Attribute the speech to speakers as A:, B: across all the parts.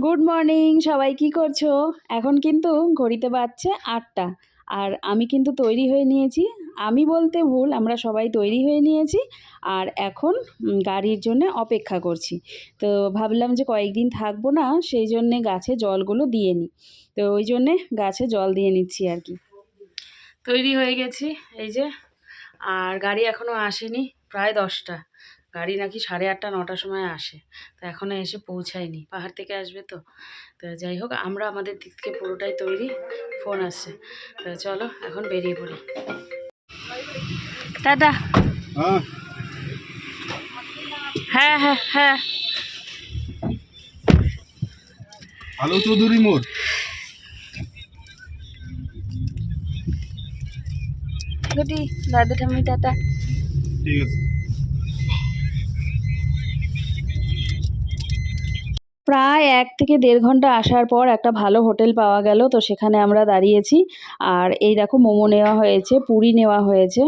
A: Good morning সবাই, কি করছো? এখন কিন্তু ঘড়িতে বাজছে 8টা। আর আমি কিন্তু তৈরি হয়ে নিয়েছি। আমি বলতে ভুল, আমরা সবাই তৈরি হয়ে নিয়েছি। আর এখন গাড়ির জন্য অপেক্ষা করছি। তো ভাবলাম যে কয়েকদিন থাকবো না, সেই জন্যে গাছে জলগুলো দিয়ে নিই। তো ওই জন্যে গাছে জল দিয়ে নিচ্ছি আর কি। তৈরি হয়ে গেছি এই যে। আর গাড়ি এখনও আসেনি, প্রায় 10টা। গাড়ি নাকি 8:30 9টার সময় আসে, তো এখনও এসে পৌঁছায়নি, পাহাড় থেকে আসবে তো। তো যাই হোক, আমরা আমাদের দিক থেকে পুরোটাই তৈরি। ফোন আসছে, তো চলো এখন বেরিয়ে পড়ি। টাটা। হ্যাঁ হ্যাঁ হ্যাঁ,
B: আলো চৌধুরী মোড়।
A: গুটি দাদু ঠাম্মি টাটা।
B: ঠিক আছে।
A: প্রায় 1 থেকে 1.5 ঘন্টা আসার পর একটা ভালো হোটেল পাওয়া গেল, তো সেখানে আমরা দাঁড়িয়েছি। আর এই দেখো, মোমো নেওয়া হয়েছে, পুরি নেওয়া হয়েছে।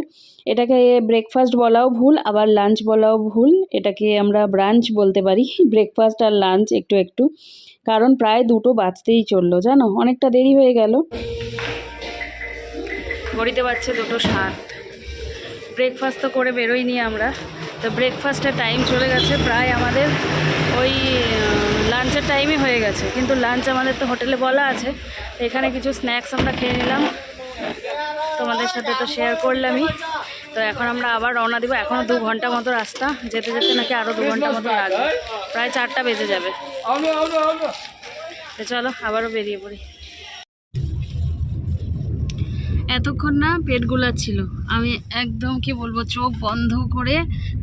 A: এটাকে ব্রেকফাস্ট বলাও ভুল, আবার লাঞ্চ বলাও ভুল। এটাকে আমরা ব্রাঞ্চ বলতে পারি, ব্রেকফাস্ট আর লাঞ্চ একটু একটু। কারণ প্রায় 2টো বাজতেই চললো, জানো, অনেকটা দেরি হয়ে গেল। ঘড়িতে বাজছে 2:07। ব্রেকফাস্ট তো করে বেরোইনি আমরা, তো ব্রেকফাস্টের টাইম চলে গেছে প্রায় আমাদের। ওই লাঞ্চের টাইমই হয়ে গেছে, কিন্তু লাঞ্চ আমাদের তো হোটেলে বলা আছে। এখানে কিছু স্ন্যাক্স আমরা খেয়ে নিলাম, তোমাদের সাথে তো শেয়ার করলামই। তো এখন আমরা আবার রওনা দিব। এখনও 2 ঘন্টা মতো রাস্তা, যেতে যেতে নাকি আরও 2 ঘন্টা মতো লাগবে, প্রায় 4টা বেজে যাবে। তো চলো আবারও বেরিয়ে পড়ি। এতক্ষণ না পেট গুলাচ্ছিল, আমি একদম কি বলবো, চোখ বন্ধ করে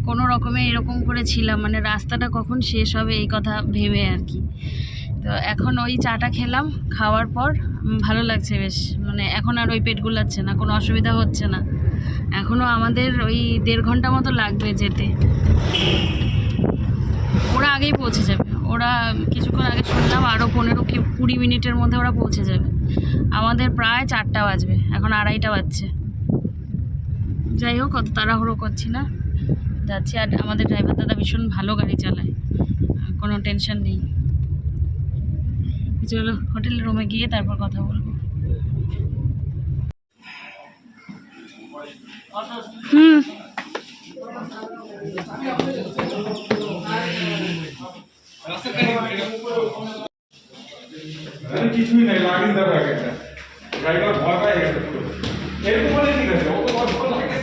A: কোনো রকমে এরকম করে ছিলাম, মানে রাস্তাটা কখন শেষ হবে এই কথা ভেবে আর কি। তো এখন ওই চাটা খেলাম, খাওয়ার পর ভালো লাগছে বেশ, মানে এখন আর ওই পেট গুলাচ্ছে না, কোনো অসুবিধা হচ্ছে না। এখনও আমাদের ওই 1.5 ঘন্টা মতো লাগবে যেতে। ওরা আগেই পৌঁছে যাবে, ওরা কিছুক্ষণ আগে শুনলাম আরও 15-20 মিনিটের মধ্যে ওরা পৌঁছে যাবে। আমাদের প্রায় 4টা বাজবে, এখন 2:30 বাজছে। যাই হোক, অত তাড়াহুড়ো করছি না, যাচ্ছি। আর আমাদের ড্রাইভার দাদা ভীষণ ভালো গাড়ি চালায়, কোনো টেনশন নেই। চলো হোটেলের রুমে গিয়ে তারপর কথা বলবো।
B: কিছুই নাই, লাগিয়ে দেবো একটা ড্রাইভার ভয় পায় গেছে পুরো। এরকম বলে ঠিক আছে, অত বড় লাগে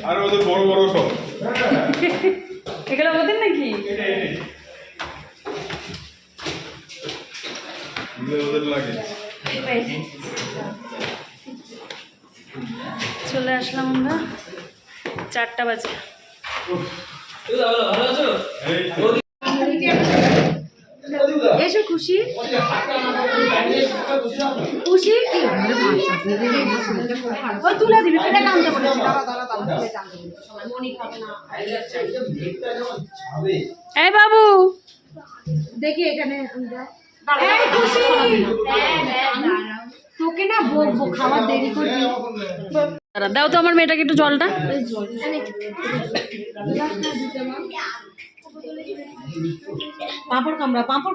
B: আর ওদের বড় বড় সব
A: এগুলো ওদের নাকি?
B: ওদের লাগে।
A: চলে আসলাম আমরা, 4টা বাজে। এসো খুশি, খুশি ওই তুলে দিবি, এটা টানতে বলেছি। এই বাবু দেখি এখানে তোকে না বকবো, খাবার দেরি করবি। দাও তো আমার মেয়েটাকে একটু জলটা। পাঁপড়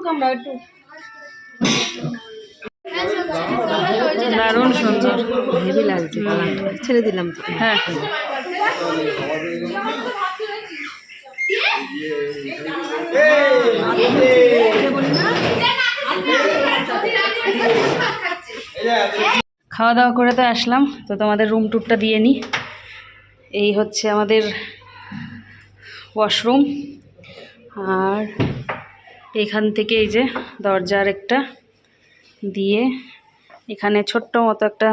A: কামড়া একটু। দারুণ সুন্দর, হেভি লাগছে, ছেড়ে দিলাম। হ্যাঁ, খাওয়া দাওয়া করে তো আসলাম, তো তোমাদের রুম টুরটা দিয়ে নিই। এই হচ্ছে আমাদের ওয়াশরুম, আর এখান থেকে এই যে দরজার একটা দিয়ে, এখানে ছোট্ট মতো একটা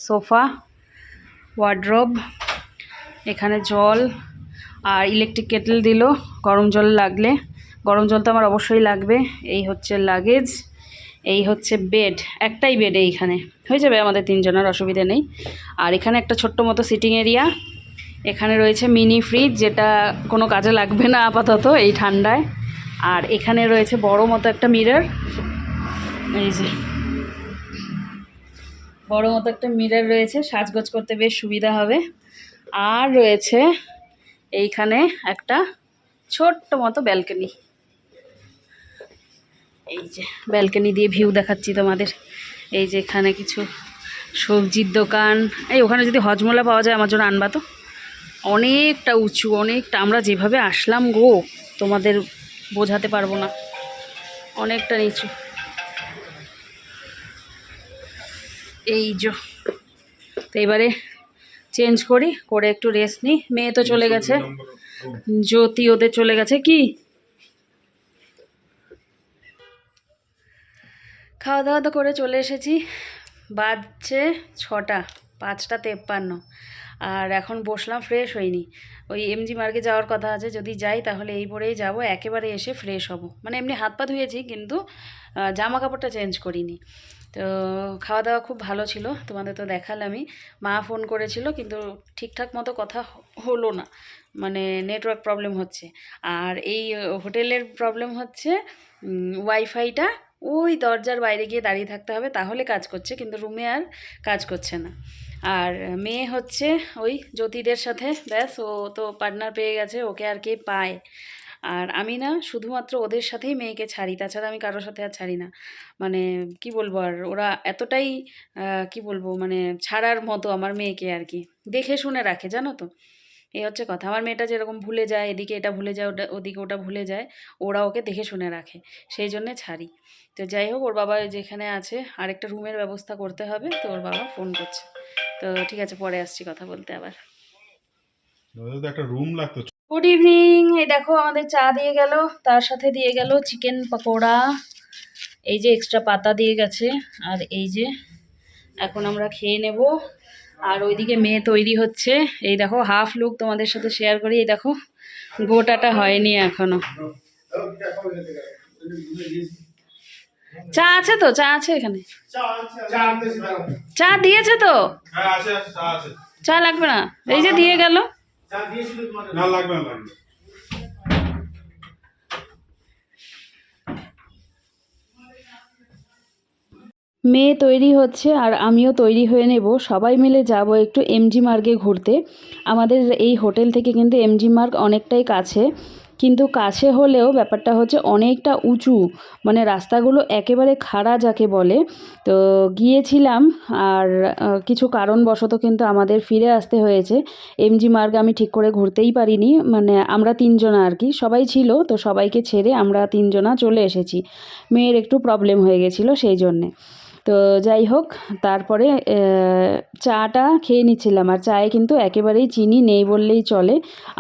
A: সোফা, ওয়ার্ড্রোব, এখানে জল, আর ইলেকট্রিক কেটেল দিল গরম জল লাগলে। গরম জল তো আমার অবশ্যই লাগবে। এই হচ্ছে লাগেজ, এই হচ্ছে বেড, একটাই বেড এইখানে হয়ে যাবে আমাদের 3 জনের, অসুবিধা নেই। আর এখানে একটা ছোট্ট মতো সিটিং এরিয়া, এখানে রয়েছে মিনি ফ্রিজ, যেটা কোনো কাজে লাগবে না আপাতত এই ঠান্ডায়। আর এখানে রয়েছে বড় মতো একটা মিরর, এই যে বড় মতো একটা মিরর রয়েছে, সাজগোজ করতে বেশ সুবিধা হবে। আর রয়েছে এইখানে একটা ছোট্ট মতো ব্যালকনি, এই যে ব্যালকনি দিয়ে ভিউ দেখাচ্ছি তোমাদের। এই যে এখানে কিছু সবজির দোকান। এই ওখানে যদি হজমোলা পাওয়া যায় আমার জন্য আনবা তো। অনেকটা উঁচু, অনেকটা, আমরা যেভাবে আসলাম গো তোমাদের বোঝাতে পারবো না, অনেকটা নিচু। এই যে তো এবারে চেঞ্জ করি, করে একটু রেস্ট নিই। মেয়ে তো চলে গেছে, জ্যোতি ওদের চলে গেছে। কি খাওয়া দাওয়া তো করে চলে এসেছি, বাজছে 6টা, 5টা 53। আর এখন বসলাম, ফ্রেশ হইনি। ওই এমজি মার্গে যাওয়ার কথা আছে, যদি যাই তাহলে এই পরেই যাব, একেবারে এসে ফ্রেশ হব। মানে এমনি হাত পা ধুয়েছি কিন্তু জামা কাপড়টা চেঞ্জ করিনি। তো খাওয়া দাওয়া খুব ভালো ছিল, তোমাদের তো দেখালামই। মা ফোন করেছিল কিন্তু ঠিকঠাক মতো কথা হলো না, মানে নেটওয়ার্ক প্রবলেম হচ্ছে। আর এই হোটেলের প্রবলেম হচ্ছে ওয়াইফাইটা ওই দরজার বাইরে গিয়ে দাঁড়িয়ে থাকতে হবে, তাহলে কাজ করছে, কিন্তু রুমে আর কাজ করছে না। আর মেয়ে হচ্ছে ওই জ্যোতিদের সাথে, ব্যাস ও তো পার্টনার পেয়ে গেছে, ওকে আর কে পায়। আর আমি না শুধুমাত্র ওদের সাথেই মেয়েকে ছাড়ি, তাছাড়া আমি কারোর সাথে আর ছাড়ি না। মানে কি বলবো, আর ওরা এতটাই কি বলবো, মানে ছাড়ার মতো আমার মেয়েকে আর কি, দেখে শুনে রাখে, জানো তো। এই হচ্ছে কথা। আমার মেয়েটা যেরকম ভুলে যায়, এদিকে এটা ভুলে যায়, ওদিকে ওটা ভুলে যায়, ওরা ওকে দেখে শুনে রাখে, সেই জন্যে ছাড়ি। তো যাই হোক, ওর বাবা যেখানে আছে আরেকটা রুমের ব্যবস্থা করতে হবে, তো ওর বাবা ফোন করছে। তো ঠিক আছে, পরে আসছি কথা বলতে আবার।
B: একটা রুম লাগতো।
A: Good evening. এই দেখো আমাদের চা দিয়ে গেল, তার সাথে দিয়ে গেল চিকেন পকোড়া, এই যে এক্সট্রা পাতা দিয়ে গেছে। আর এই যে এখন আমরা খেয়ে নেব। আর ওইদিকে মেয়ে তৈরি হচ্ছে, এই দেখো হাফ লুক তোমাদের সাথে শেয়ার করি। এই দেখো গোটাটা হয়নি এখনো। চা আছে তো, চা আছে এখানে, চা দিয়েছে তো, চা লাগবে না, এই যে দিয়ে গেল।
B: না লাগবে না, লাগবে।
A: মেয়ে তৈরি হচ্ছে আর আমিও তৈরি হয়ে নেব, সবাই মিলে যাব একটু এমজি মার্গে ঘুরতে। আমাদের এই হোটেল থেকে কিন্তু এমজি মার্গ অনেকটাই কাছে, কিন্তু কাছে হলেও ব্যাপারটা হচ্ছে অনেকটা উঁচু, মানে রাস্তাগুলো একেবারে খাড়া যাকে বলে। তো গিয়েছিলাম, আর কিছু কারণবশত কিন্তু আমাদের ফিরে আসতে হয়েছে। এমজি মার্গ আমি ঠিক করে ঘুরতেই পারিনি, মানে আমরা 3জনা আর কি, সবাই ছিল তো সবাইকে ছেড়ে আমরা 3জনা চলে এসেছি। মেয়ের একটু প্রবলেম হয়ে গেছিলো সেই জন্যে। তো যাই হোক, তারপরে চাটা খেয়ে নিচ্ছিলাম, আর চায়ে কিন্তু একেবারেই চিনি নেই বললেই চলে।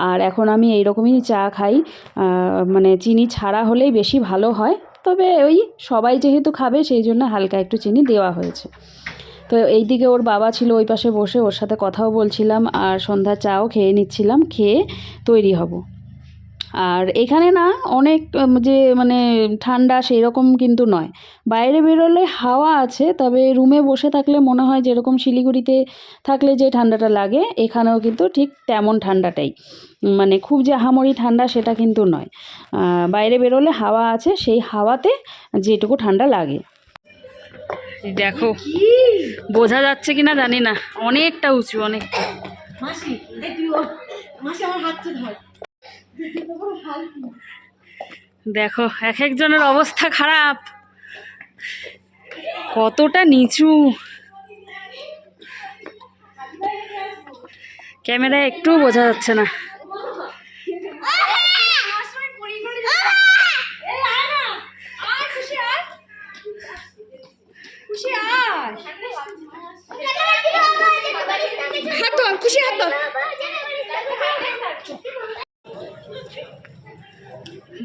A: আর এখন আমি এইরকমই চা খাই, মানে চিনি ছাড়া হলেই বেশি ভালো হয়, তবে ওই সবাই যেহেতু খাবে সেই জন্য হালকা একটু চিনি দেওয়া হয়েছে। তো এইদিকে ওর বাবা ছিল ওই পাশে বসে, ওর সাথে কথাও বলছিলাম, আর সন্ধ্যা চাও খেয়ে নিচ্ছিলাম, খেয়ে তৈরি হব। আর এখানে না অনেক যে মানে ঠান্ডা সেই রকম কিন্তু নয়, বাইরে বেরোলে হাওয়া আছে, তবে রুমে বসে থাকলে মনে হয় যেরকম শিলিগুড়িতে থাকলে যে ঠান্ডাটা লাগে, এখানেও কিন্তু ঠিক তেমন ঠান্ডাটাই, মানে খুব যে আহামরি ঠান্ডা সেটা কিন্তু নয়। বাইরে বেরোলে হাওয়া আছে, সেই হাওয়াতে যেটুকু ঠান্ডা লাগে। দেখো বোঝা যাচ্ছে কিনা জানি না, অনেকটা উঁচু, অনেকটা। দেখো এক একজনের অবস্থা খারাপ, কতটা নিচু। ক্যামেরায় একটু বোঝা যাচ্ছে না।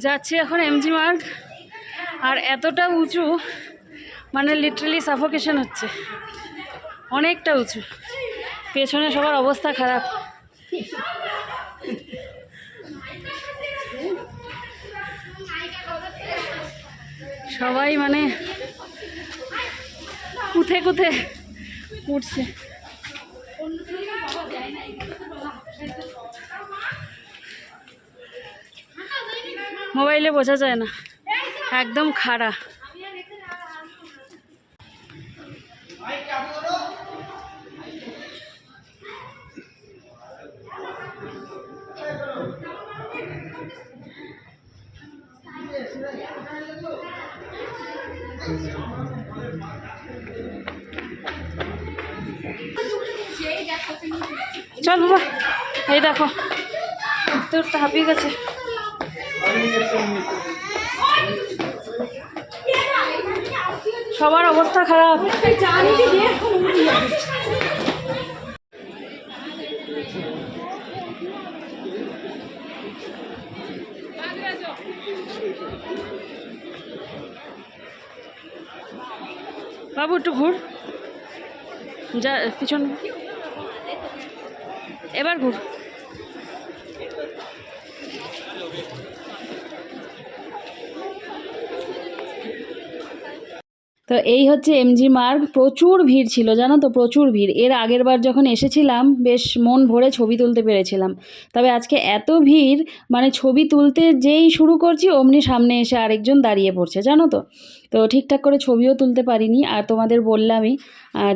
A: যাচ্ছি এখন এমজি মার্গ, আর এতটা উঁচু মানে লিটারালি সাফোকেশন হচ্ছে, অনেকটা উঁচু, পেছনে সবার অবস্থা খারাপ। সবাই মানে কুথে কুথে উঠছে। মোবাইলে বোঝা যায় না, একদম খাড়া। চল বাবা, এই দেখো তোর তো হাঁপিয়ে গেছে। সবার অবস্থা খারাপ। বাবু একটু ঘুর, যা পিছন, এবার ঘুর। তো এই হচ্ছে এমজি মার্গ। প্রচুর ভিড় ছিল জানো তো, প্রচুর ভিড়। এর আগের বার যখন এসেছিলাম বেশ মন ভরে ছবি তুলতে পেরেছিলাম, তবে আজকে এত ভিড়, মানে ছবি তুলতে যেই শুরু করছি অমনি সামনে এসে আরেকজন দাঁড়িয়ে পড়ছে জানো তো। তো ঠিকঠাক করে ছবিও তুলতে পারিনি, আর তোমাদের বললামই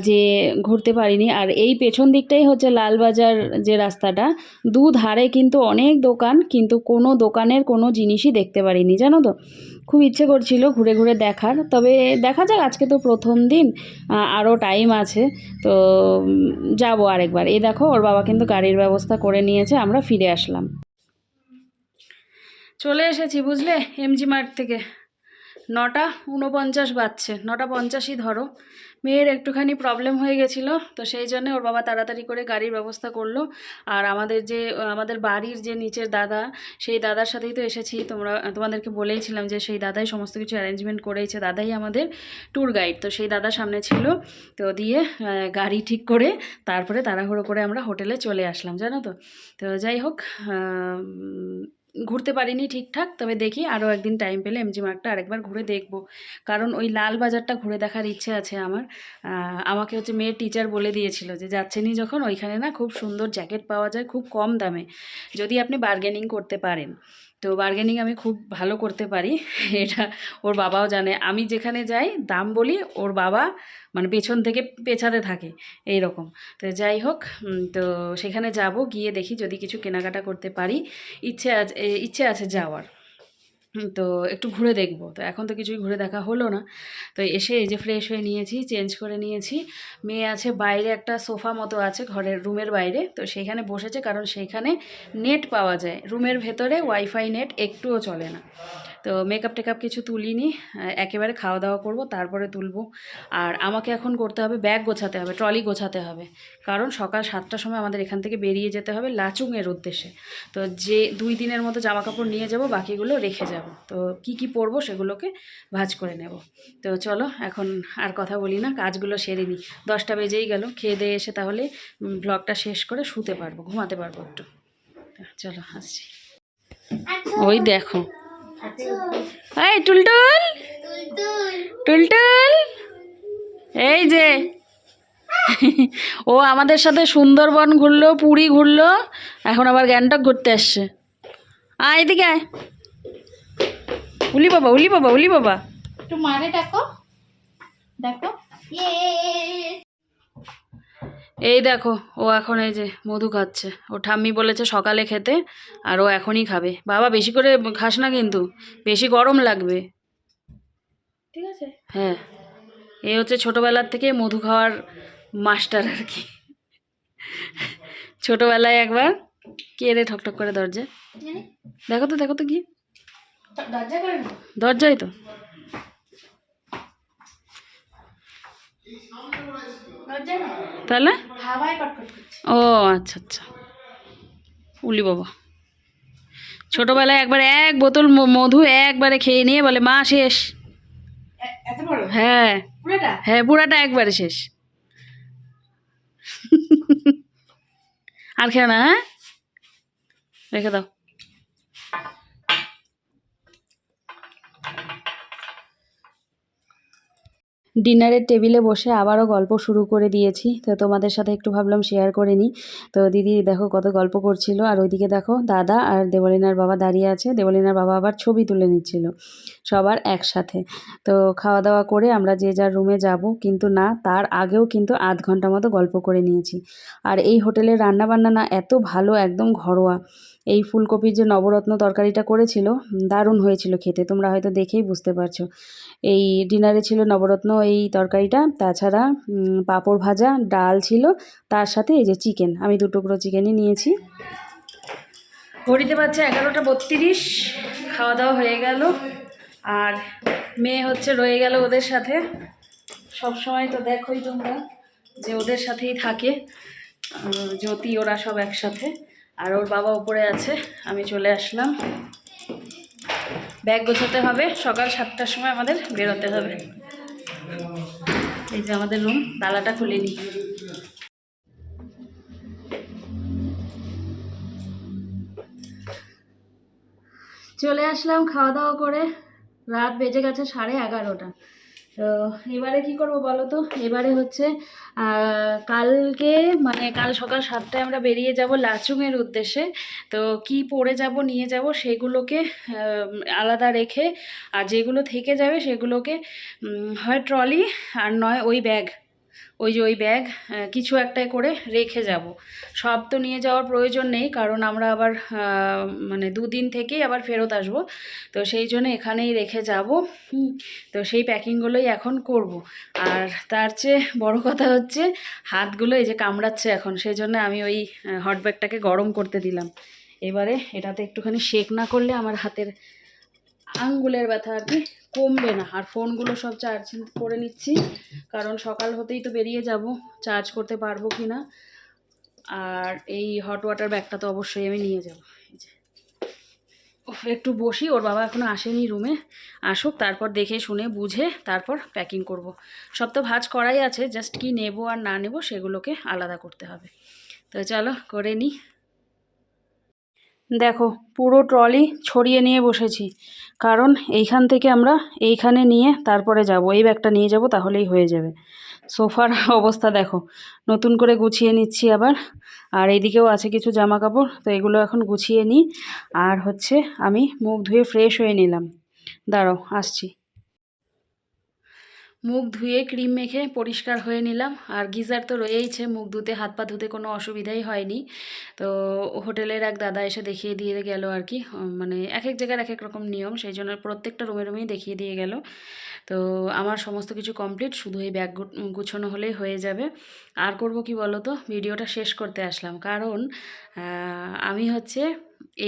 A: যে ঘুরতে পারিনি। আর এই পেছন দিকটাই হচ্ছে লালবাজার যে রাস্তাটা, দুধারে কিন্তু অনেক দোকান, কিন্তু কোনো দোকানের কোনো জিনিসই দেখতে পারিনি জানো তো। খুব ইচ্ছে করছিল ঘুরে ঘুরে দেখার, তবে দেখা যাক, আজকে তো প্রথম দিন, আরও টাইম আছে, তো যাবো আরেকবার। এই দেখো ওর বাবা কিন্তু গাড়ির ব্যবস্থা করে নিয়েছে, আমরা ফিরে আসলাম। চলে এসেছি বুঝলে এমজি মার্ট থেকে। 9:49 বাজছে, 9:50ই ধরো। মেয়ের একটুখানি প্রবলেম হয়ে গেছিলো, তো সেই জন্য ওর বাবা তাড়াতাড়ি করে গাড়ির ব্যবস্থা করলো। আর আমাদের বাড়ির যে নিচের দাদা, সেই দাদার সাথেই তো এসেছি। তোমাদেরকে বলেইছিলাম যে সেই দাদাই সমস্ত কিছু অ্যারেঞ্জমেন্ট করেছে, দাদাই আমাদের ট্যুর গাইড। তো সেই দাদা সামনে ছিল, তো দিয়ে গাড়ি ঠিক করে তারপরে তাড়াহুড়ো করে আমরা হোটেলে চলে আসলাম জানো তো। তো যাই হোক, ঘুরতে পারিনি ঠিকঠাক, তবে দেখি আরও একদিন টাইম পেলে এমজি মার্গটা আরেকবার ঘুরে দেখব, কারণ ওই লাল বাজারটা ঘুরে দেখার ইচ্ছে আছে আমার। আমাকে হচ্ছে মেয়ের টিচার বলে দিয়েছিল যে যাচ্ছেনই যখন, ওইখানে না খুব সুন্দর জ্যাকেট পাওয়া যায় খুব কম দামে, যদি আপনি বার্গেনিং করতে পারেন। তো বার্গেনিং আমি খুব ভালো করতে পারি, এটা ওর বাবাও জানে। আমি যেখানে যাই দাম বলি, ওর বাবা মানে পেছন থেকে পেছাতে থাকে এই রকম। তো যাই হোক, তো সেখানে যাব, গিয়ে দেখি যদি কিছু কেনাকাটা করতে পারি। ইচ্ছে আছে যাওয়ার, তো একটু ঘুরে দেখবো। তো এখন তো কিছুই ঘুরে দেখা হলো না। তো এসে এই যে ফ্রেশ হয়ে নিয়েছি, চেঞ্জ করে নিয়েছি। মেয়ে আছে বাইরে, একটা সোফা মতো আছে ঘরের রুমের বাইরে, তো সেইখানে বসেছে, কারণ সেইখানে নেট পাওয়া যায়, রুমের ভেতরে ওয়াইফাই নেট একটুও চলে না। তো মেকআপ টেকআপ কিছু তুলিনি, একেবারে খাওয়া দাওয়া করব তারপরে তুলব। আর আমাকে এখন করতে হবে ব্যাগ গোছাতে হবে, ট্রলি গোছাতে হবে, কারণ সকাল 7টার সময় আমাদের এখান থেকে বেরিয়ে যেতে হবে লাচুংয়ের উদ্দেশ্যে। তো যে 2 দিনের মতো জামা কাপড় নিয়ে যাব, বাকিগুলো রেখে যাব। তো কি কি পরবো সেগুলোকে ভাঁজ করে নেব। তো চলো এখন আর কথা বলি না, কাজগুলো সেরে নিই। 10টা বেজেই গেল, খেয়ে দিয়ে এসে তাহলে ব্লগটা শেষ করে শুতে পারবো, ঘুমাতে পারবো একটু। চলো আসছি। ওই দেখো, এই টুলটুল, টুলটুল, এই যে ও আমাদের সাথে সুন্দরবন ঘুরলো, পুরী ঘুরলো, এখন আবার গ্যাংটক ঘুরতে আসছে। আয় এদিকে আয়, উলি বাবা, উলি বাবা, উলি বাবা।
C: একটু মারে ডাকো, দেখো।
A: এই দেখো, ও এখন এই যে মধু খাচ্ছে। ও ঠাম্মি বলেছে সকালে খেতে, আর ও এখনই খাবে। বাবা বেশি করে খাস না কিন্তু, বেশি গরম লাগবে, ঠিক আছে? হ্যাঁ, এই হচ্ছে ছোটোবেলার থেকে মধু খাওয়ার মাস্টার আর কি। ছোটোবেলায় একবার, কে রে ঠকঠক করে দরজা, দেখো তো দেখো তো কি
C: দরজা করে না,
A: দরজাই তো।
C: দরজা না,
A: তাহলে
C: হাওয়ায় কটকট করছে।
A: ও আচ্ছা আচ্ছা, উলি বাবা। ছোটোবেলায় একবার এক বোতল মধু একবারে খেয়ে নিয়ে বলে মা শেষ।
C: এত বড়?
A: হ্যাঁ
C: পুরোটা?
A: হ্যাঁ, পুরাটা একবারে শেষ। আর খেও না, হ্যাঁ রেখে দাও। ডিনারের টেবিলে বসে আবারও গল্প শুরু করে দিয়েছি, তো তোমাদের সাথে একটু ভাবলাম শেয়ার করে নিই। তো দিদি দেখো কত গল্প করছিল, আর ওইদিকে দেখো দাদা আর দেবলিনার বাবা দাঁড়িয়ে আছে। দেবলিনার বাবা আবার ছবি তুলে নিচ্ছিল সবার একসাথে। তো খাওয়া দাওয়া করে আমরা যে যার রুমে যাব, কিন্তু না, তার আগেও কিন্তু আধ ঘন্টা মতো গল্প করে নিয়েছি। আর এই হোটেলের রান্নাবান্না না এত ভালো, একদম ঘরোয়া। এই ফুলকপির যে নবরত্ন তরকারিটা করেছিল, দারুণ হয়েছিল খেতে, তোমরা হয়তো দেখেই বুঝতে পারছো। এই ডিনারে ছিল নবরত্ন এই তরকারিটা, তাছাড়া পাঁপড় ভাজা, ডাল ছিল, তার সাথে এই যে চিকেন, আমি 2 টুকরো চিকেনই নিয়েছি। ঘড়িতে বাজছে 11:32, খাওয়া দাওয়া হয়ে গেল, আর মেয়ে হচ্ছে রয়ে গেল ওদের সাথে। সব সময় তো দেখোই তোমরা যে ওদের সাথেই থাকে, জ্যোতি ওরা সব একসাথে, আর ওর বাবা উপরে আছে। আমি চলে আসলাম, ব্যাগ গোছাতে হবে, সকাল 7টার সময় আমাদের বেরোতে হবে। এই যে আমাদের রুম, তালাটা খুলে নিই। চলে আসলাম খাওয়া দাওয়া করে, রাত বেজে গেছে 11:30। তো এবারে কি করব বলো তো, এবারে হচ্ছে কালকে মানে কাল সকাল 7টায় আমরা বেরিয়ে যাব লাচুংয়ের উদ্দেশ্যে। তো কি পরে যাব নিয়ে যাব সেগুলোকে আলাদা রেখে, আর যেগুলো থেকে যাবে সেগুলোকে হয় ট্রলি আর নয় ওই ব্যাগ, ওই ব্যাগ কিছু একটাই করে রেখে যাব। সব তো নিয়ে যাওয়ার প্রয়োজন নেই, কারণ আমরা আবার মানে 2 দিন থেকেই আবার ফেরত আসব। তো সেই জন্য এখানেই রেখে যাব। তো সেই প্যাকিংগুলোই এখন করব। আর তার চেয়ে বড় কথা হচ্ছে হাতগুলো এই যে কামড়াচ্ছে এখন, সেই জন্য আমি ওই হট ব্যাগটাকে গরম করতে দিলাম। এবারে এটাতে একটুখানি শেক না করলে আমার হাতের আঙ্গুলের ব্যথা আর কি কমবে না। আর ফোনগুলো সব চার্জ করে নিচ্ছি, কারণ সকাল হতেই তো বেরিয়ে যাব, চার্জ করতে পারবো কি না। আর এই হট ওয়াটার ব্যাগটা তো অবশ্যই আমি নিয়ে যাব। এই যে একটু বসি, ওর বাবা এখনও আসেনি রুমে, আসুক, তারপর দেখে শুনে বুঝে তারপর প্যাকিং করব। সব তো ভাঁজ করাই আছে, জাস্ট কি নেব আর না নেব সেগুলোকে আলাদা করতে হবে। তো চলো করে নিই। দেখো পুরো ট্রলি ছড়িয়ে নিয়ে বসেছি, কারণ এইখান থেকে আমরা এইখানে নিয়ে তারপরে যাব, এই ব্যাগটা নিয়ে যাব, তাহলেই হয়ে যাবে। সোফার অবস্থা দেখো, নতুন করে গুছিয়ে নিচ্ছি আবার। আর এইদিকেও আছে কিছু জামা কাপড়, তো এগুলো এখন গুছিয়ে নিই। আর হচ্ছে আমি মুখ ধুয়ে ফ্রেশ হয়ে নিলাম, দাঁড়াও আসছি। মুখ ধুয়ে ক্রিম মেখে পরিষ্কার হয়ে নিলাম, আর গিজার তো রয়েইছে, মুখ ধুতে হাত পা ধুতে কোনো অসুবিধাই হয়নি। তো হোটেলের এক দাদা এসে দেখিয়ে দিয়ে গেল আর কি, মানে এক এক জায়গার এক এক রকম নিয়ম, সেই জন্য প্রত্যেকটা রুমে রুমেই দেখিয়ে দিয়ে গেল। তো আমার সমস্ত কিছু কমপ্লিট, শুধু এই ব্যাগ গুছানো হলেই হয়ে যাবে। আর করব কি বলো তো, ভিডিওটা শেষ করতে আসলাম, কারণ আমি হচ্ছে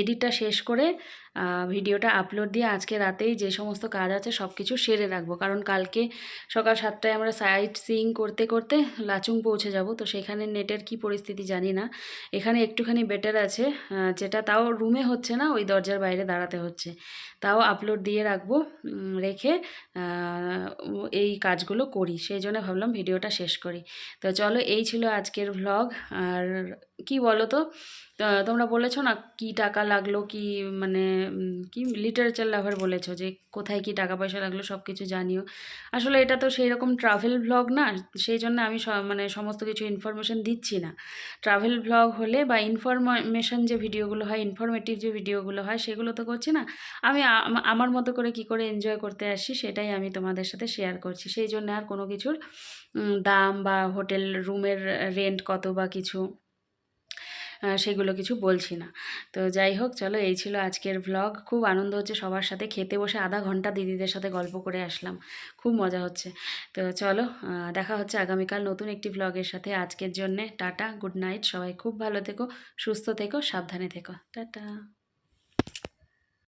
A: এডিটটা শেষ করে ভিডিওটা আপলোড দিয়ে আজকে রাতেই যে সমস্ত কাজ আছে সব কিছু সেরে রাখবো, কারণ কালকে সকাল 7টায় আমরা সাইট সিইং করতে করতে লাচুং পৌঁছে যাব। তো সেখানে নেটের কি পরিস্থিতি জানি না, এখানে একটুখানি বেটার আছে, যেটা তাও রুমে হচ্ছে না, ওই দরজার বাইরে দাঁড়াতে হচ্ছে, তাও আপলোড দিয়ে রাখবো, রেখে এই কাজগুলো করি, সেই জন্য ভাবলাম ভিডিওটা শেষ করি। তো চলো, এই ছিল আজকের ভ্লগ। আর কি বলো তো, তোমরা বলেছো না কি টাকা লাগলো, কি মানে কি লিটারেচার লাভার বলেছো যে কোথায় কি টাকা পয়সা লাগলো সব কিছু জানিও। আসলে এটা তো সেই রকম ট্রাভেল ভ্লগ না, সেই জন্য আমি মানে সমস্ত কিছু ইনফরমেশন দিচ্ছি না। ট্রাভেল ভ্লগ হলে বা ইনফরমেশন যে ভিডিওগুলো হয়, ইনফরমেটিভ যে ভিডিওগুলো হয়, সেগুলো তো করছি না আমি। আমার মতো করে কি করে এনজয় করতে আসি সেটাই আমি তোমাদের সাথে শেয়ার করছি, সেই জন্য আর কোনো কিছুর দাম বা হোটেল রুমের রেন্ট কত বা কিছু সেগুলো কিছু বলছি না। তো যাই হোক, চলো, এই ছিল আজকের ভ্লগ। খুব আনন্দ হচ্ছে সবার সাথে, খেতে বসে আধা ঘন্টা দিদিদের সাথে গল্প করে আসলাম, খুব মজা হচ্ছে। তো চলো, দেখা হচ্ছে আগামীকাল নতুন একটি ভ্লগের সাথে। আজকের জন্যে টাটা, গুড নাইট, সবাই খুব ভালো থেকো, সুস্থ থেকো, সাবধানে থেকো, টাটা।